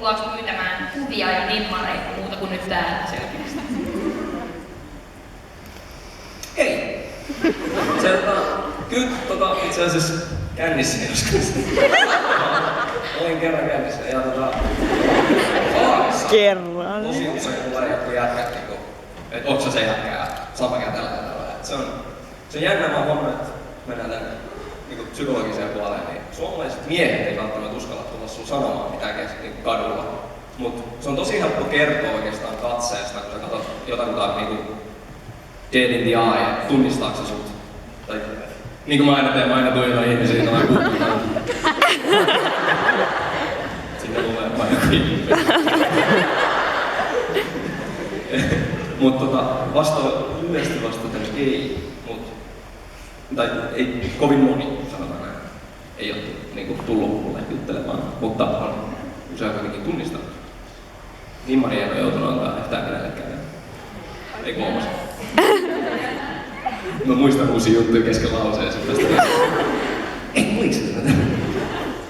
tullaanko pyytämään kuvia ja nimmareita muuta kuin nyt täällä selkeästi? Ei. Se kyllä itse asiassa kännissä joskus. Olin kerran kännissä ja kerran. Tosi usein tulee joku jätkät niinku, että onko se jätkää sama kätellä tällä. Se on jännä vaan huomioon, että mennään tänne niinku psykologiseen puoleen, niin suomalaiset miehet ei välttämättä uskalla tulla sun sanomaan mitään niinku kadulla. Mut se on tosi helppo kertoa oikeastaan katseesta, kun sä katsot jotain niinku dead in the eye, että tunnistaako se sut. Tai niinku mä aina teen, mä aina tuijotan ihmisiä, noin kuukutaan. Sitten tulee aina ihmisiä. Mut lyhyesti vastaten ei, tai ei kovin moni, sanotaan näin. Ei ole niinku tullut mulle juttelemaan, mutta on usein kuitenkin tunnistanut. Nimmari ei ole joutunut antaa yhtään kenellekään. Ei huomasi. Mä muistan uusia juttuja kesken lauseen sitten. Ei muista tätä.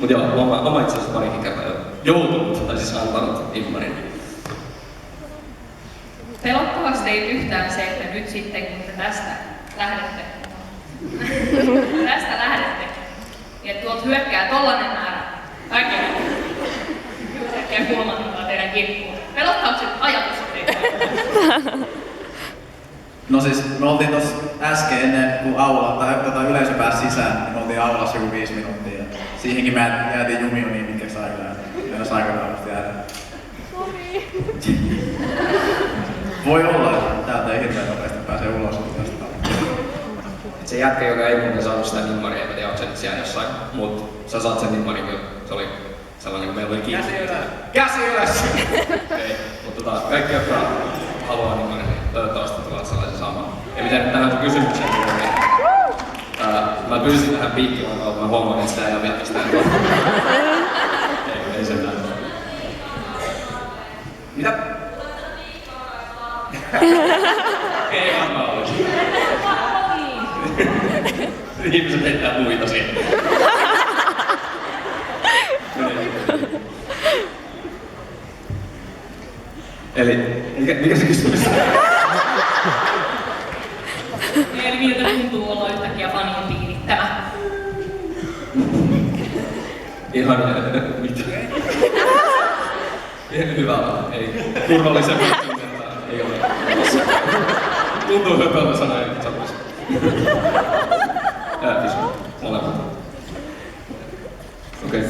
Mut joo, mä oon itse asiassa parikin kertaa jo joutunut, tai siis antanut nimmarin. Pelottaako teitä yhtään se, että nyt sitten kun te tästä lähdette, ja tuolta hyökkää tollanen määrä väkeä, hyökkää kulmantaa teidän kimppuun. Pelottaako se ajatus teitä? No siis me oltiin tossa äsken ennen kuin yleisö pääsi sisään, niin me oltiin aulassa joku 5 minuuttia. Ja siihenkin me jäätiin jumiuniin mitkäksi aikaa. Meidän aikataulusta jäädä. Voi olla, että täältä ei hirveän nopeasti pääse ulos tästä. Se jätkä, joka ei muuten saanut sitä nimmaria, en tiedä onko se nyt siellä jossain, mut sä saat sen nimmarin, kun se oli sellainen, kun meillä oli kiinni. Käsi ylös! Ei, mutta kaikki, jotka haluaa nimmarin, niin toivottavasti tulevat sellaisen saamaan. Ja mitä nyt tähän sun kysymykseen tulee, niin mä pyysin tähän piikkilankaan, mä huomaan, että sitä ei ole vielä mistään. Ei sentään. Mitä? Ei varmaan olisi. Ihmiset heittää muita siihen. Eli mikä se kysymys on? Eli miltä tuntuu olla yhtäkkiä fanien piirittämä? Ihan mitä? Hyvä olla, ei. Turvallisen ei ole. Tuntuu hyvältä sanoa, että sanoisi. Ääpis, molemmat. Okei.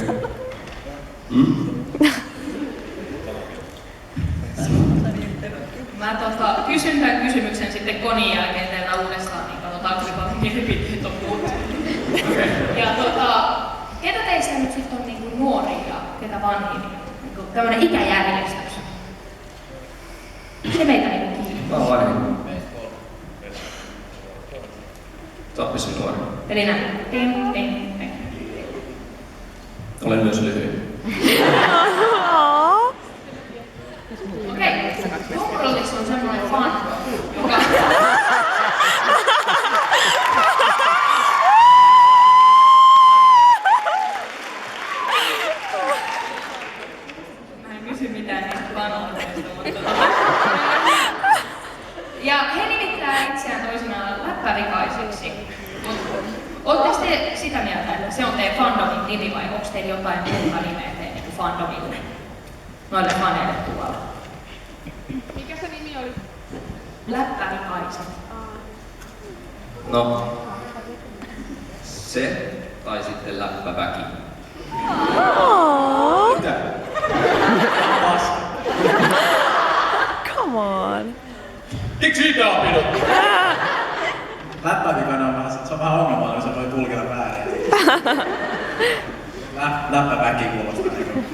Mä kysyn tämän kysymyksen sitten Konin jälkeen teiltä uudestaan, niin katsotaan kuinka paljon mielipiteet on muuttunut. Okay. Ja ketä teistä nyt sitten on niinku nuoria ja ketä vanhia? Niinku tämmönen ikäjärjestys. Se meitä niinku kiinnostaa. Mä oon vanhin. Sä oot pysy nuori. Eli näin. Ting, ting, ting. Olen myös lyhyin. Okei. Hommollis on semmoinen fan, joka... Mä en kysy mitään niistä fanoista, mutta... Ja he nimittää itseään toisinaan läppävikaisiksi. Oletteko te sitä mieltä, että se on teidän fandomin nimi vai onko teillä jotain muuta nimeä teidän niin fandomille? Noille faneille tuolla. Mikä se nimi oli? Läppävikaiset. No, se tai sitten läppäväki. Mitä? Come on. Miksi siitä on pidetty? Läppävikana on vähän, se on vähän ongelmallinen, se voi tulkita väärin. Läppäväki kuulostaa niinku.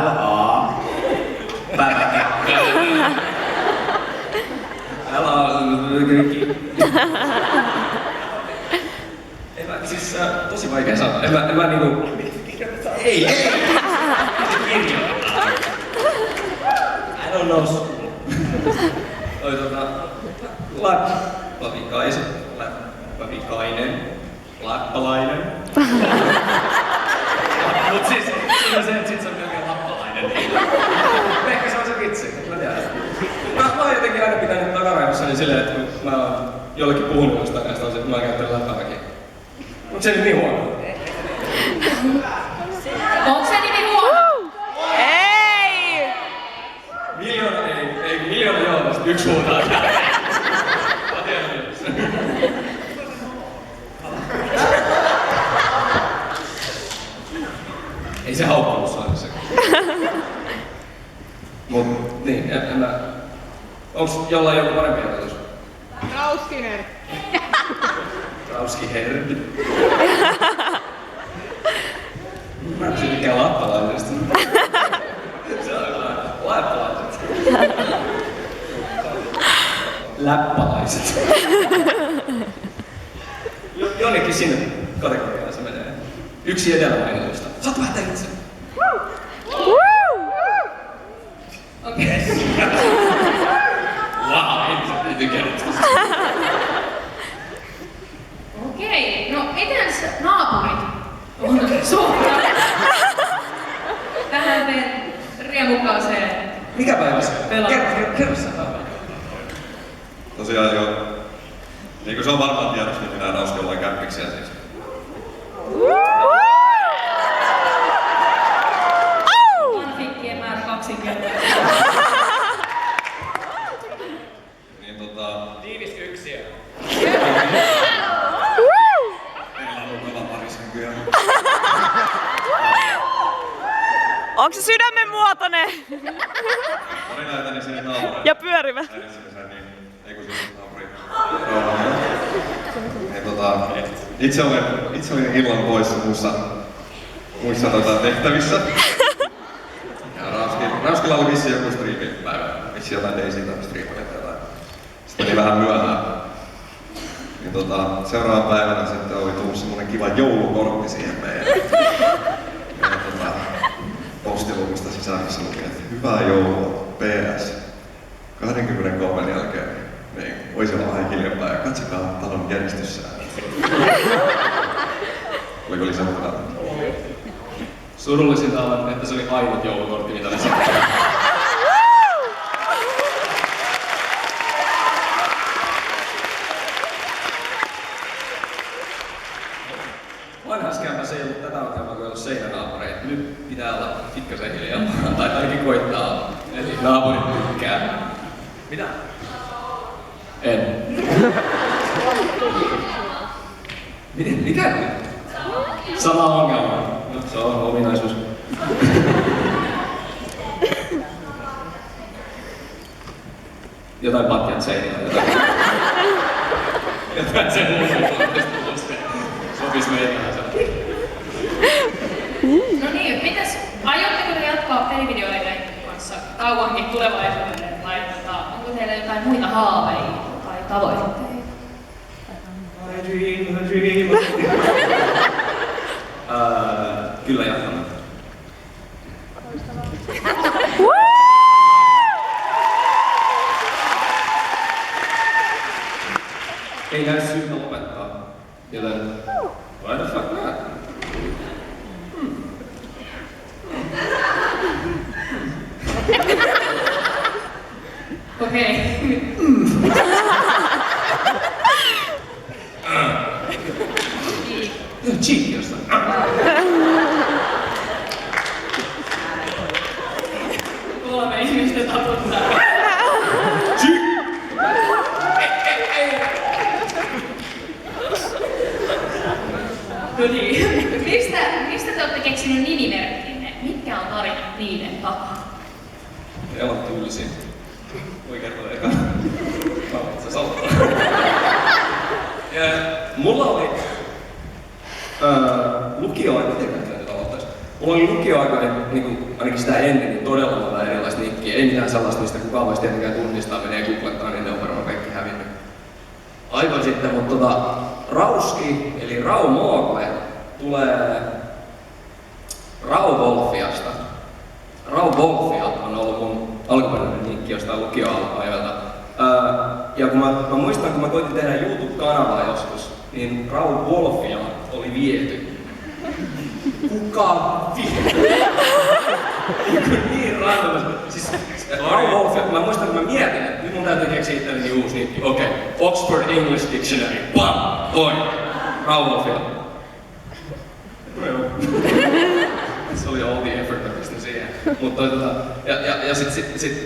L.A. Päräkä. Älä siis tosi vaikea sanoa. En mä niinku... Ei! I don't know school. Toi läppävikainen. Lappalainen. Mut siis, siinä on se, että sit se on melkein lappalainen. Ehkä se on se vitsi, mä tiedän. Mä oon jotenkin aina pitänyt takaraivossani silleen, että kun mä oon jollekin puhunut jostain näistä asioista, että mä oon käyttänyt läppääkin. Mut se ei niin huono. Onko se nimi huono? Ei! Miljoona joo, sit yksi huutaa. Mä tiedän myös. Ei se haukkumus ole se. Mut niin, en mä... Onks jollain joku parempi ajatus? Rauskiner. Rauski Herdi. Mä en tiedä mikään lappalaisesta. Se on jotain lappalaiset. Läppalaiset. Jonnekin sinne kategoriaan se menee. Yksi edellä mainituista. Saat vähän itse. Okei. Wow, ei tykännyt tästä. Okei, no mitäs naapurit on suhtaan tähän meidän riemukkaaseen? Mikä päivä se? Kerro sä päivä. Tosiaan jo, niin kuin se on varmaan tiedossa, niin minä Rauski ollaan kämpiksiä siis. Fanfikkien määrä 20. Niin Tiivis yksiö. meillä on kova parisänkyjä. Onko se sydämen muotoinen? Pari näitä niin sinne naapureille. Ja pyörivä. Äidinsisäisen, niin ei kun siis naapuri. Niin itse olin illan poissa muissa tehtävissä. Ja Rauskilla oli vissiin joku striimipäivä. Vissiin jotain Daisy tai striimaja tai jotain. Sitten meni vähän myöhään. Niin seuraavana päivänä sitten oli tullut semmonen kiva joulukortti siihen meidän. Ja postiluvusta sisällössä luki, että hyvää joulua, PS. 23 jälkeen niin voisi olla vähän hiljempaa ja katsokaa talon järjestyssäännöt. Oliko lisättävää? Surullisinta on, että se oli ainut joulukortti, mitä me saatiin. Vanhaskämpä se ei ollut tätä alkaa olla seinänaapureita. Nyt pitää olla pikkasen hiljaa. Tai ainakin koittaa. Eli naapurit tykkää. Mitä? En. Miten? Mikä? Sama ongelma. No, se on ominaisuus. Jotain patjat seinillä. Jotain sen sopis meitä. No niin, mitäs, aiotteko te jatkaa pelivideoiden kanssa kauankin tulevaisuuden vai onko teillä jotain muita haaveita tai tavoitteita? I dream. Kyllä jatkamme. Ei näy syytä lopettaa, joten why the fuck not? Okei. Cheat jostain. Kolme ihmistä taputtaa. No niin. Mistä te olette keksinyt nimimerkkinne? Mitkä on tarinat niiden takana? Ne on tyylisiä. Voi kertoa eka. Sä saattaa. Mulla oli lukioaika, miten mä nyt aloittais? Mulla oli lukioaikainen, niin ainakin sitä ennen, niin todella monta erilaista nikkiä. Ei mitään sellaista, mistä kukaan voisi tietenkään tunnistaa, menee googlettaan, niin ne on varmaan kaikki hävinnyt. Aivan sitten, mutta Rauski, eli Rau Moogle, tulee Rau Wolfiasta. Rau Wolfia on ollut mun alkuperäinen nikki jostain lukiopäivältä. Ja kun mä muistan, kun mä koitin tehdä YouTube-kanavaa joskus, niin Rau Wolfia viety. Kuka niin random. Siis mä muistan, kun mä mietin, että nyt mun täytyy keksiä itselleni uusi nippi. Okei, Oxford English Dictionary. Pam! Toi! Raumofia. Se oli all the effort, mä pistin siihen. Mutta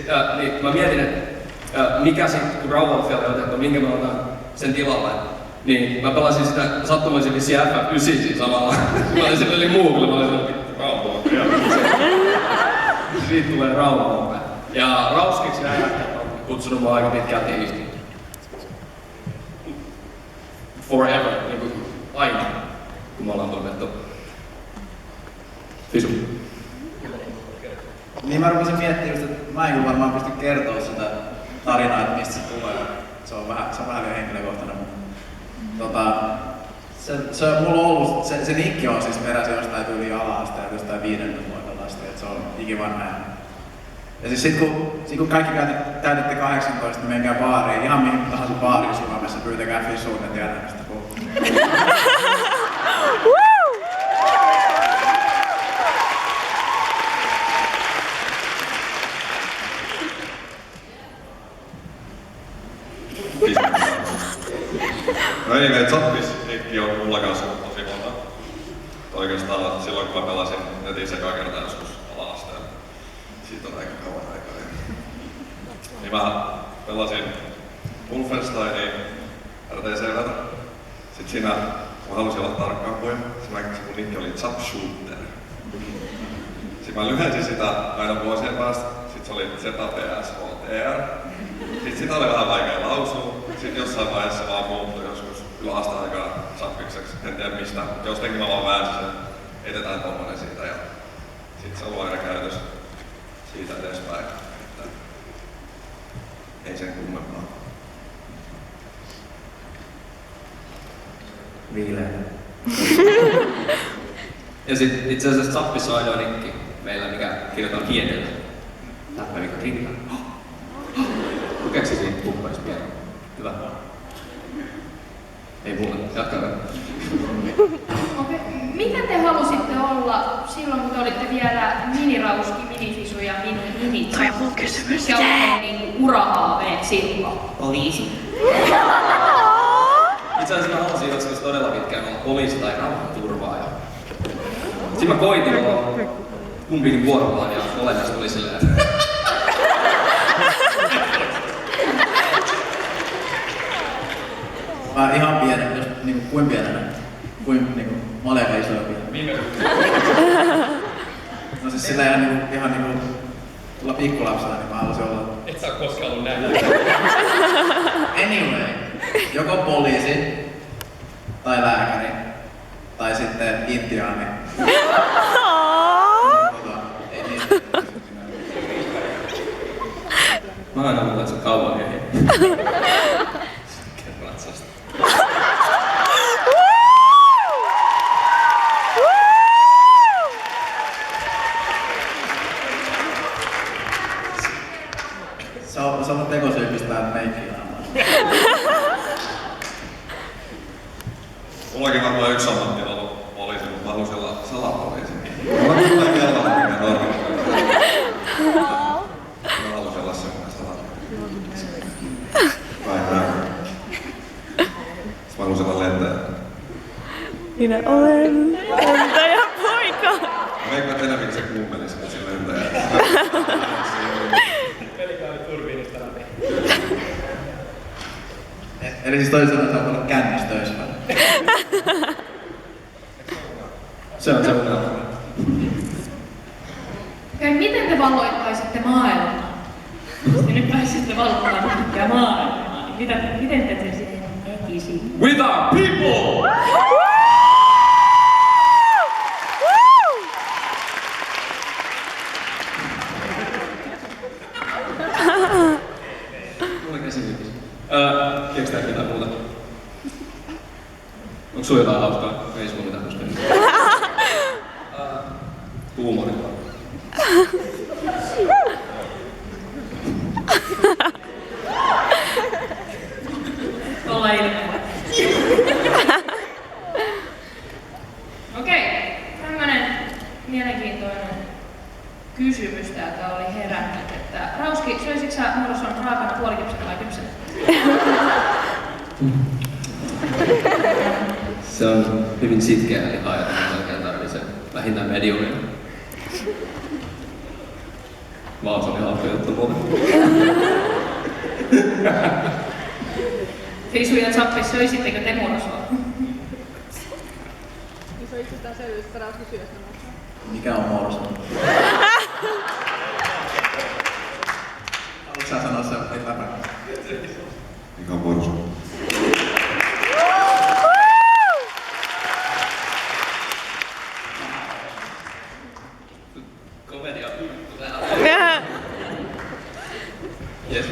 ja niin mä mietin, että mikä sit, kun Raumofia oli otettu, minkä mä otan sen tilalle. Niin mä pelasin sitä sattumoisin vissiin FF9 siinä samalla. Mä olin sille Google, mä olin sille vittu Raumofia. Siitä tulee Raumofia. Ja Rauskiksi näin kutsunut mua aika pitkään tiivisti. Forever, niin kuin aina, kun me ollaan tunnettu. Fisu. Niin mä rupesin miettimään just, että mä en kyllä varmaan pysty kertoa sitä tarinaa, että mistä se tulee. Se on vähän liian henkilökohtainen, mutta se on mulla ollut, se nikki on siis peräisin jostain tyyliin ala-asteelta, jostain 5. luokalta asti, että se on ikivanha. Ja siis sit kun kaikki täytätte 18, niin menkää baariin, ihan mihin tahansa baariin Suomessa, pyytäkää Fisuun, ne tiedä mistä puhuu. No anyway, Zappis-nikki on mulla kanssa tosi monta. Oikeastaan silloin kun mä pelasin netissä ekaa kertaa joskus ala-asteella. Siitä on aika kauan aikaa. Niin mä pelasin Wolfensteinia RTC:ltä. Sitten siinä mä halusin olla tarkkaampuja. Se mun nikki oli Zap Shooter. Sitten mä lyhensin sitä aina vuosien päästä. Sitten se oli ZPSOTR. Sitten sitä oli vähän vaikea lausua. Sitten jossain vaiheessa vaan muuttui joskus yläasteen aikaa Zappikseksi. En tiedä mistä, mutta jostenkin mä vaan väänsin sen. Heitetään tommonen siitä ja sitten se on ollut aina käytössä siitä edespäin. Että ei sen kummempaa. Viileä. Ja sit itse asiassa Zappissa on ainoa nikki meillä, mikä kirjoitetaan kielellä. Läppä mikä ringillä. Lukeeksi siitä kumppanisi pieni? Hyvä. Ei muuta, jatkaa. Okei. Mitä te halusitte olla silloin, kun te olitte vielä minirauski, minifisu ja mini? Toi on mun kysymys. Mikä oli niin urahaaveet silloin? Poliisi. Itse asiassa mä halusin joskus todella pitkään olla poliisi tai rauhanturvaaja. Sitten mä koitin olla kumpikin vuorollaan ja molemmista oli silleen, että Mä ihan pienen, jos niinku kuin pienenä, kuin niinku molemmat isoja pienenä. No siis sillä ihan niinku tulla pikkulapsena, niin mä halusin olla. et sä oo koskaan ollut näin. Anyway, joko poliisi, tai lääkäri, tai sitten intiaani. Ei niin. Mä aina luulen, että sä oot kauan kehiä. Ratsasta. Se on tekosyy pistää meikkiä. Mullakin varmaan yksi ammatti on ollut poliisi, mutta mä halusin olla salapoliisi. Mulla on kyllä kellaan mikä normi. Mä halusin olla semmoinen salapoliisi. Sitten mä halusin olla lentäjä. Minä olen lentäjäpoika. Mä veikkaan, että enemmän se kuumelisi, kun se lentäjä. Pelikaali turbiinista läpi. Eli siis toisin sanoen saa olla kännissä töissä. Se on unelma. Okei, miten te valloittaisitte maailmaa? Jos te nyt pääsitte valloittamaan kaikkea maailmaa, niin miten te sen sitten tekisitte? With our people! Mulla käsityys. Keksitäänkö jotain muuta? Onko sulla jotain hauskaa? Ei sulla mitään hauskaa. Huumori. Olla ilmeä. Okei, tämmönen mielenkiintoinen kysymys täältä oli herännyt, että Rauski, söisitkö sä moroson raakana, puolikypsenä vai kypsenä? Se on hyvin sitkeä liha, ja melkein tarvitsee vähintään mediumia. Vaan se oli hauska juttu muuten. Fisu ja Zappi, söisittekö te morosoa? Niin se on itsestäänselvyys, että Rauski syö sitä morosoa. Mikä on morso? Haluatko sä sanoa sen läpä? Mikä on morsu? Komedia yltty vähän. Yes.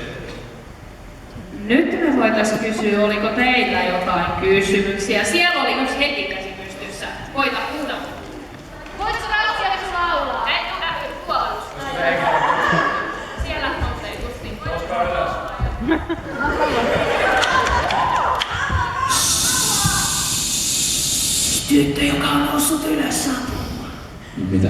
Nyt me voitais kysyä, oliko teillä jotain kysymyksiä. Siellä oli yksi heti käsi pystyssä. Koita kuunnella. Voitko Rauski ja sun laulaa? En ole nähnyt puolus. Siellä nousee justiin. Tyttö, joka on noussut ylös. Mitä?